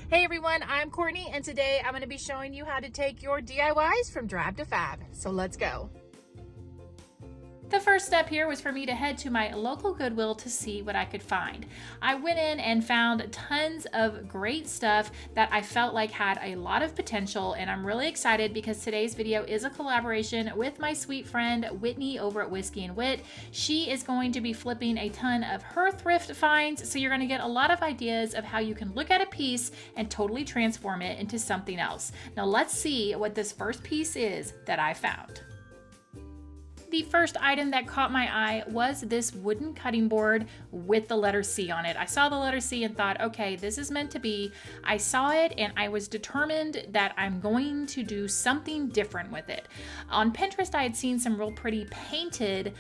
Hey everyone, I'm Courtney and today I'm going to be showing you how to take your DIYs from DRAB to FAB. So let's go. The first step here was for me to head to my local Goodwill to see what I could find. I went in and found tons of great stuff that I felt like had a lot of potential, and I'm really excited because today's video is a collaboration with my sweet friend Whitney over at Whiskey and Wit. She is going to be flipping a ton of her thrift finds, so you're going to get a lot of ideas of how you can look at a piece and totally transform it into something else. Now let's see what this first piece is that I found. The first item that caught my eye was this wooden cutting board with the letter C on it. I saw the letter C and thought, okay, this is meant to be. I saw it and I was determined that I'm going to do something different with it. On Pinterest, I had seen some real pretty painted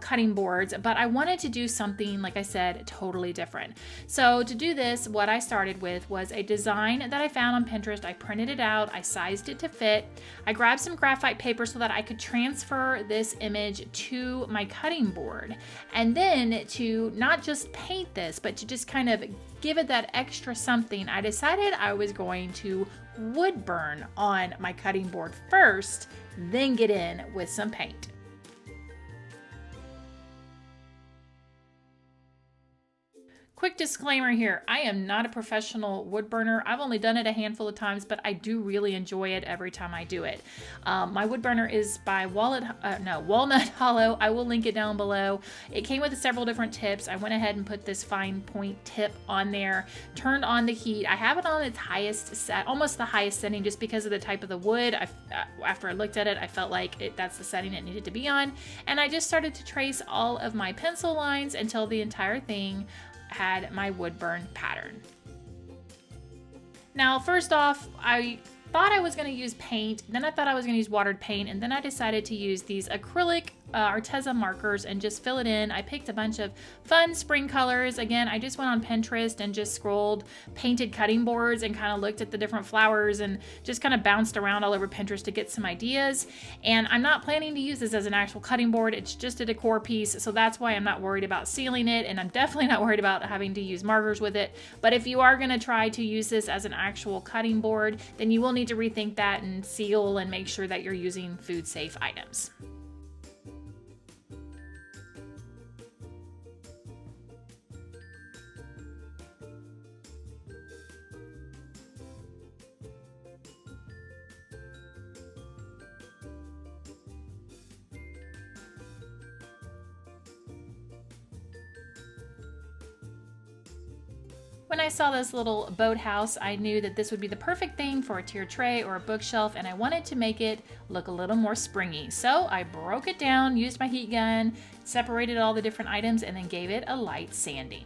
cutting boards, but I wanted to do something, like I said, totally different. So to do this, what I started with was a design that I found on Pinterest. I printed it out, I sized it to fit. I grabbed some graphite paper so that I could transfer this image to my cutting board. And then to not just paint this, but to just kind of give it that extra something, I decided I was going to wood burn on my cutting board first, then get in with some paint. Quick disclaimer here, I am not a professional wood burner. I've only done it a handful of times, but I do really enjoy it every time I do it. My wood burner is by Walnut Hollow. I will link it down below. It came with several different tips. I went ahead and put this fine point tip on there, turned on the heat. I have it on its highest set, almost the highest setting, just because of the type of the wood. After I looked at it, I felt like that's the setting it needed to be on. And I just started to trace all of my pencil lines until the entire thing had my wood burn pattern. Now, first off, I thought I was going to use paint, then I thought I was going to use watered paint, and then I decided to use these acrylic Arteza markers and just fill it in. I picked a bunch of fun spring colors. Again, I just went on Pinterest and just scrolled painted cutting boards and kind of looked at the different flowers and just kind of bounced around all over Pinterest to get some ideas. And I'm not planning to use this as an actual cutting board. It's just a decor piece, so that's why I'm not worried about sealing it, and I'm definitely not worried about having to use markers with it. But if you are going to try to use this as an actual cutting board, then you will need to rethink that and seal and make sure that you're using food safe items. When I saw this little boathouse, I knew that this would be the perfect thing for a tiered tray or a bookshelf, and I wanted to make it look a little more springy. So I broke it down, used my heat gun, separated all the different items, and then gave it a light sanding.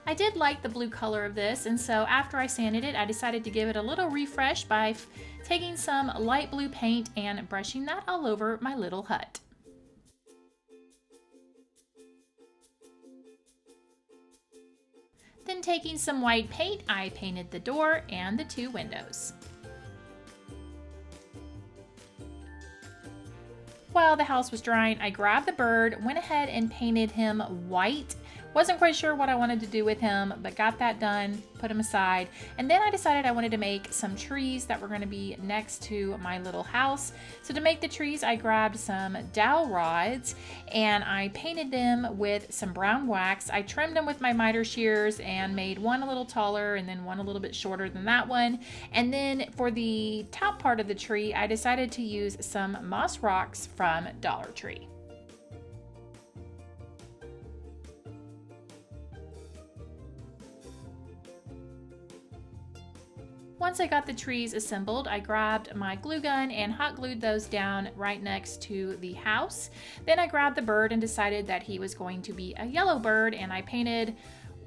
I did like the blue color of this, and so after I sanded it, I decided to give it a little refresh by taking some light blue paint and brushing that all over my little hut. Then taking some white paint, I painted the door and the two windows. While the house was drying, I grabbed the bird, went ahead and painted him white. Wasn't quite sure what I wanted to do with him, but got that done, put him aside. And then I decided I wanted to make some trees that were going to be next to my little house. So to make the trees, I grabbed some dowel rods and I painted them with some brown wax. I trimmed them with my miter shears and made one a little taller and then one a little bit shorter than that one. And then for the top part of the tree, I decided to use some moss rocks from Dollar Tree. Once I got the trees assembled, I grabbed my glue gun and hot glued those down right next to the house. Then I grabbed the bird and decided that he was going to be a yellow bird, and I painted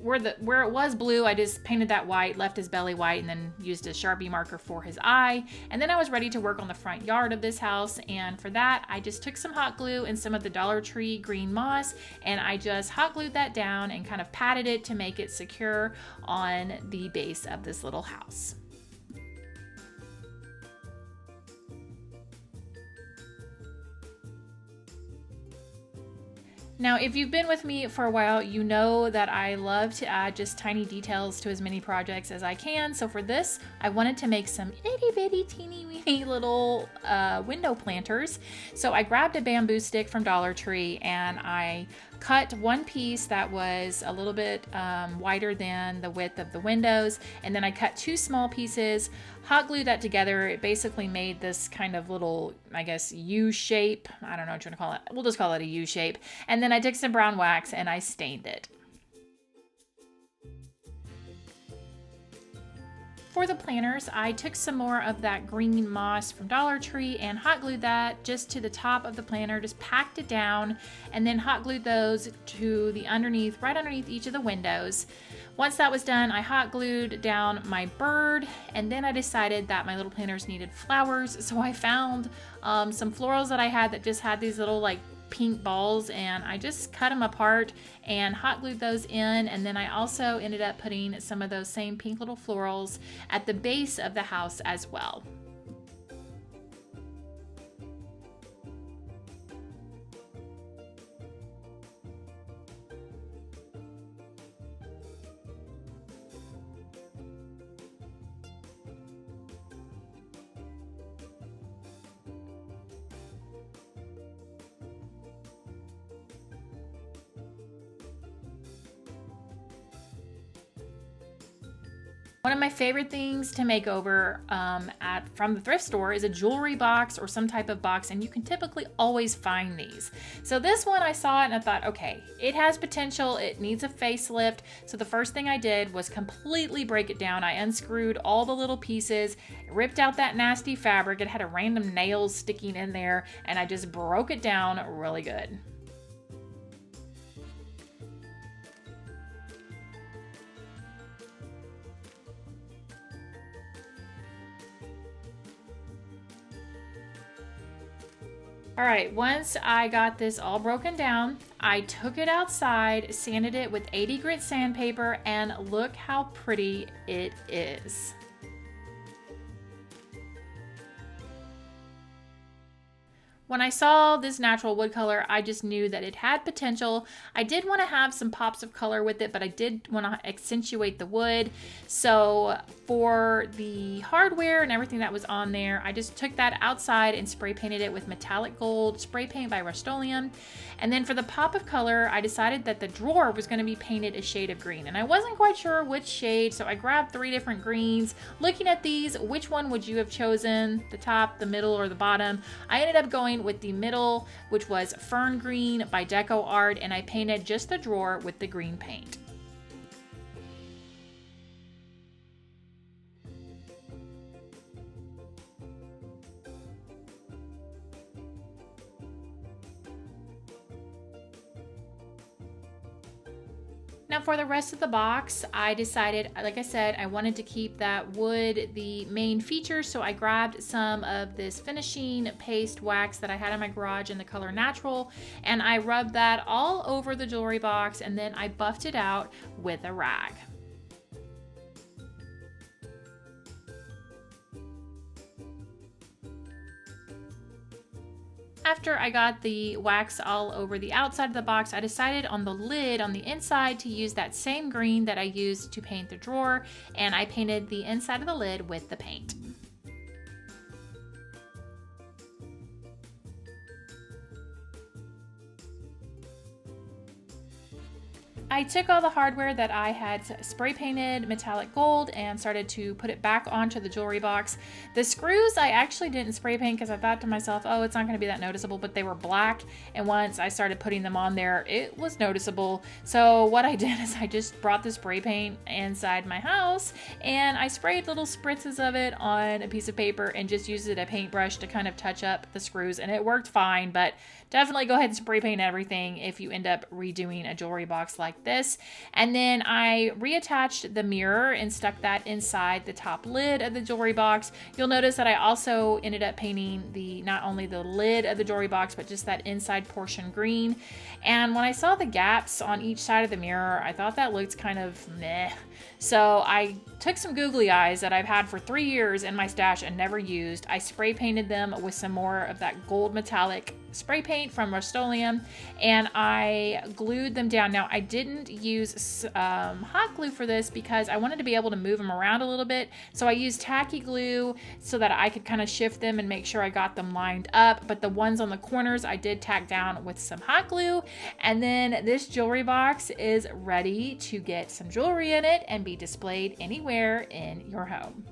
where it was blue, I just painted that white, left his belly white, and then used a Sharpie marker for his eye. And then I was ready to work on the front yard of this house, and for that I just took some hot glue and some of the Dollar Tree green moss, and I just hot glued that down and kind of patted it to make it secure on the base of this little house. Now, if you've been with me for a while, you know that I love to add just tiny details to as many projects as I can. So for this, I wanted to make some itty bitty teeny weeny little window planters. So I grabbed a bamboo stick from Dollar Tree and I cut one piece that was a little bit wider than the width of the windows, and then I cut two small pieces, hot glued that together. It basically made this kind of little, I guess, U shape. I don't know what you're gonna call it. We'll just call it a U shape. And then I took some brown wax and I stained it. For the planters, I took some more of that green moss from Dollar Tree and hot glued that just to the top of the planter, just packed it down, and then hot glued those to the underneath, right underneath each of the windows. Once that was done, I hot glued down my bird, and then I decided that my little planters needed flowers, so I found some florals that I had that just had these little like pink balls, and I just cut them apart and hot glued those in. And then I also ended up putting some of those same pink little florals at the base of the house as well. One of my favorite things to make over from the thrift store is a jewelry box or some type of box, and you can typically always find these. So this one, I saw it and I thought, okay, it has potential, it needs a facelift. So the first thing I did was completely break it down. I unscrewed all the little pieces, ripped out that nasty fabric. It had a random nails sticking in there, and I just broke it down really good. All right, once I got this all broken down, I took it outside, sanded it with 80 grit sandpaper, and look how pretty it is. When I saw this natural wood color, I just knew that it had potential. I did want to have some pops of color with it, but I did want to accentuate the wood. So for the hardware and everything that was on there, I just took that outside and spray painted it with metallic gold spray paint by Rust-Oleum. And then for the pop of color, I decided that the drawer was going to be painted a shade of green. And I wasn't quite sure which shade, so I grabbed 3 different greens. Looking at these, which one would you have chosen? The top, the middle, or the bottom? I ended up going with the middle, which was Fern Green by Deco Art, and I painted just the drawer with the green paint. Now for the rest of the box, I decided, like I said, I wanted to keep that wood the main feature, so I grabbed some of this finishing paste wax that I had in my garage in the color Natural, and I rubbed that all over the jewelry box, and then I buffed it out with a rag. After I got the wax all over the outside of the box, I decided on the lid on the inside to use that same green that I used to paint the drawer, and I painted the inside of the lid with the paint. I took all the hardware that I had spray painted metallic gold and started to put it back onto the jewelry box. The screws I actually didn't spray paint because I thought to myself, oh, it's not going to be that noticeable, but they were black, and once I started putting them on there, it was noticeable. So what I did is I just brought the spray paint inside my house and I sprayed little spritzes of it on a piece of paper and just used it as a paintbrush to kind of touch up the screws, and it worked fine. But definitely go ahead and spray paint everything if you end up redoing a jewelry box like this. And then I reattached the mirror and stuck that inside the top lid of the jewelry box. You'll notice that I also ended up painting not only the lid of the jewelry box, but just that inside portion green. And when I saw the gaps on each side of the mirror, I thought that looked kind of meh. So I took some googly eyes that I've had for 3 years in my stash and never used. I spray painted them with some more of that gold metallic spray paint from Rust-Oleum, and I glued them down. Now I didn't use hot glue for this because I wanted to be able to move them around a little bit, so I used tacky glue so that I could kind of shift them and make sure I got them lined up. But the ones on the corners I did tack down with some hot glue. And then this jewelry box is ready to get some jewelry in it and be displayed anywhere in your home.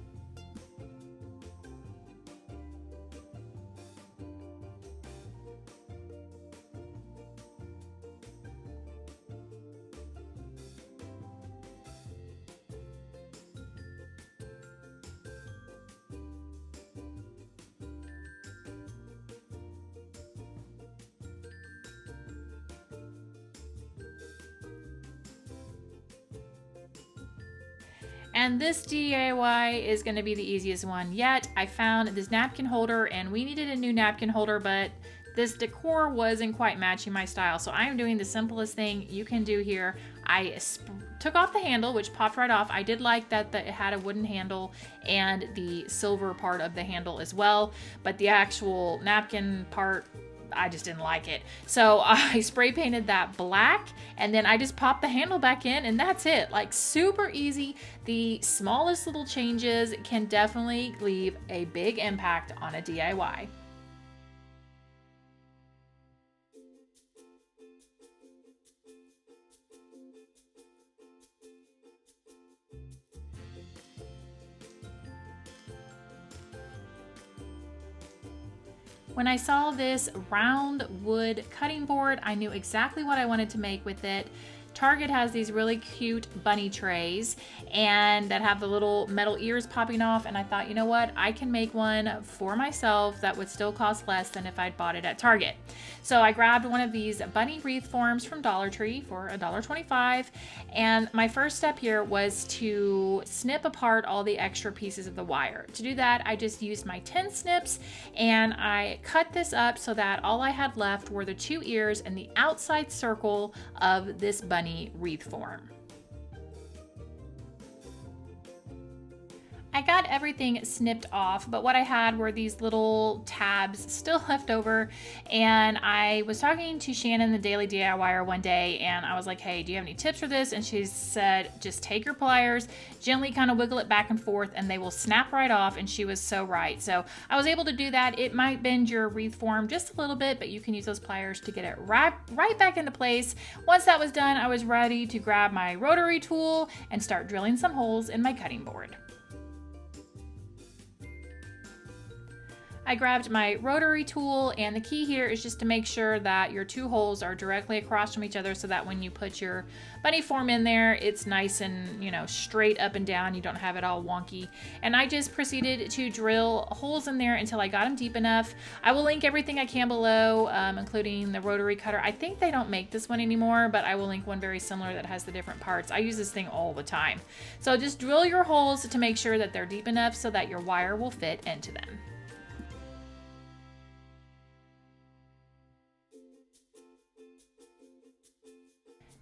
And this DIY is going to be the easiest one yet. I found this napkin holder and we needed a new napkin holder, but this decor wasn't quite matching my style. So I am doing the simplest thing you can do here. I took off the handle, which popped right off. I did like that it had a wooden handle and the silver part of the handle as well, but the actual napkin part, I just didn't like it. So I spray painted that black, and then I just popped the handle back in, and that's it. Like, super easy. The smallest little changes can definitely leave a big impact on a DIY. When I saw this round wood cutting board, I knew exactly what I wanted to make with it. Target has these really cute bunny trays and that have the little metal ears popping off, and I thought, you know what, I can make one for myself that would still cost less than if I'd bought it at Target. So I grabbed one of these bunny wreath forms from Dollar Tree for $1.25, and my first step here was to snip apart all the extra pieces of the wire. To do that, I just used my 10 snips and I cut this up so that all I had left were the 2 ears and the outside circle of this bunny wreath form. I got everything snipped off, but what I had were these little tabs still left over, and I was talking to Shannon, the Daily DIYer, one day, and I was like, hey, do you have any tips for this? And she said, just take your pliers, gently kind of wiggle it back and forth, and they will snap right off, and she was so right. So I was able to do that. It might bend your wreath form just a little bit, but you can use those pliers to get it right back into place. Once that was done, I was ready to grab my rotary tool and start drilling some holes in my cutting board. I grabbed my rotary tool, and the key here is just to make sure that your 2 holes are directly across from each other so that when you put your bunny form in there, it's nice and, you know, straight up and down. You don't have it all wonky. And I just proceeded to drill holes in there until I got them deep enough. I will link everything I can below, including the rotary cutter. I think they don't make this one anymore, but I will link one very similar that has the different parts. I use this thing all the time. So just drill your holes to make sure that they're deep enough so that your wire will fit into them.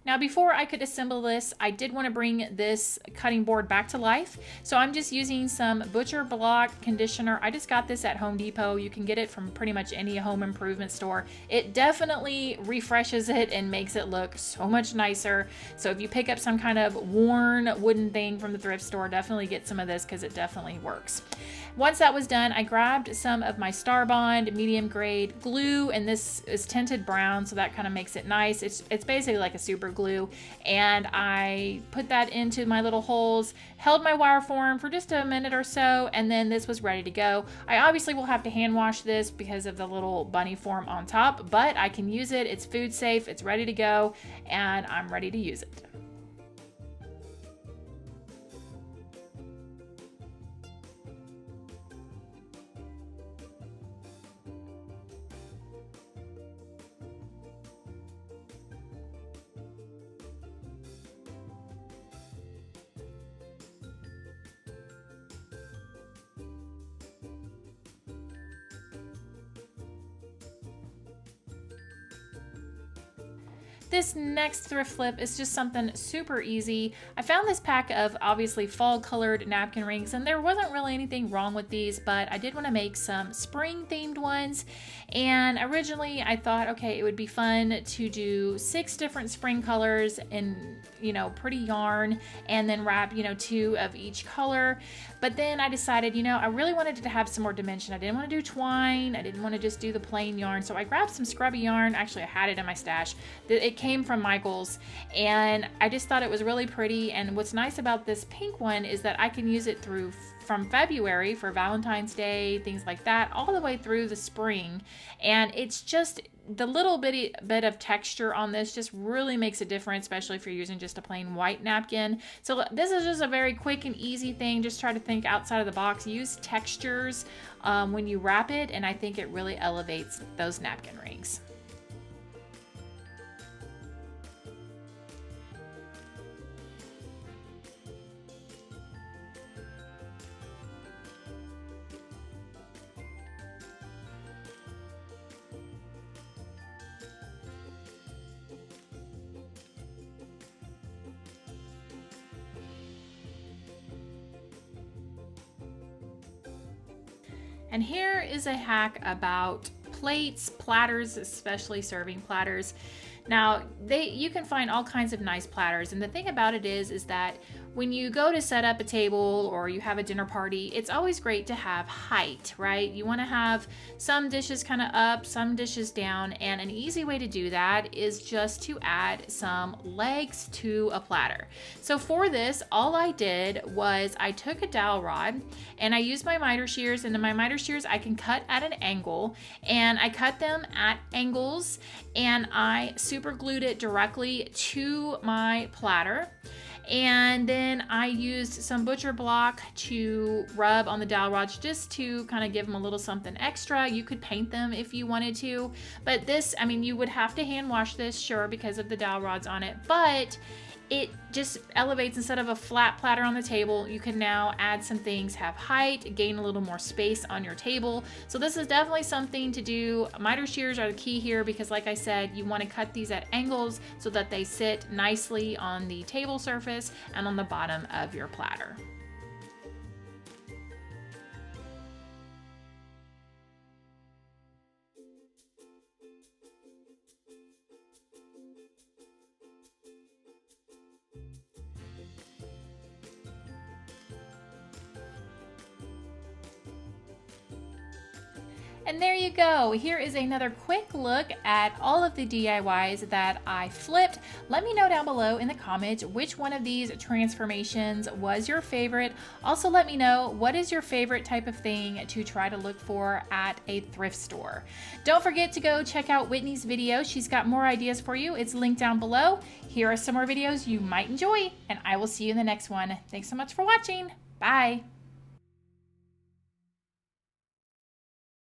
Now, before I could assemble this, I did want to bring this cutting board back to life. So I'm just using some butcher block conditioner. I just got this at Home Depot. You can get it from pretty much any home improvement store. It definitely refreshes it and makes it look so much nicer. So if you pick up some kind of worn wooden thing from the thrift store, definitely get some of this because it definitely works. Once that was done, I grabbed some of my Star Bond medium grade glue, and this is tinted brown, so that kind of makes it nice. It's basically like a super glue, and I put that into my little holes, held my wire form for just a minute or so, and then this was ready to go. I obviously will have to hand wash this because of the little bunny form on top, but I can use it. It's food safe, it's ready to go, and I'm ready to use it. This next thrift flip is just something super easy. I found this pack of obviously fall colored napkin rings, and there wasn't really anything wrong with these, but I did want to make some spring themed ones. And originally I thought, okay, it would be fun to do 6 different spring colors in, you know, pretty yarn, and then wrap, you know, 2 of each color. But then I decided, you know, I really wanted it to have some more dimension. I didn't want to do twine. I didn't want to just do the plain yarn. So I grabbed some scrubby yarn. Actually, I had it in my stash. It came from Michael's, and I just thought it was really pretty. And what's nice about this pink one is that I can use it through from February for Valentine's Day, things like that, all the way through the spring. And it's just the little bit of texture on this just really makes a difference, especially if you're using just a plain white napkin. So this is just a very quick and easy thing. Just try to think outside of the box. Use textures when you wrap it, and I think it really elevates those napkin rings. And here is a hack about plates, platters, especially serving platters. Now, you can find all kinds of nice platters, and the thing about it is that when you go to set up a table or you have a dinner party, it's always great to have height, right? You want to have some dishes kind of up, some dishes down, and an easy way to do that is just to add some legs to a platter. So for this, all I did was I took a dowel rod and I used my miter shears, and in my miter shears I can cut at an angle, and I cut them at angles, and I super glued it directly to my platter. And then I used some butcher block to rub on the dowel rods just to kind of give them a little something extra. You could paint them if you wanted to, but this, I mean, you would have to hand wash this, sure, because of the dowel rods on it, but it just elevates. Instead of a flat platter on the table, you can now add some things, have height, gain a little more space on your table. So this is definitely something to do. Miter shears are the key here because, like I said, you want to cut these at angles so that they sit nicely on the table surface and on the bottom of your platter. And there you go. Here is another quick look at all of the DIYs that I flipped. Let me know down below in the comments which one of these transformations was your favorite. Also, let me know what is your favorite type of thing to try to look for at a thrift store. Don't forget to go check out Whitney's video. She's got more ideas for you. It's linked down below. Here are some more videos you might enjoy, and I will see you in the next one. Thanks so much for watching. Bye.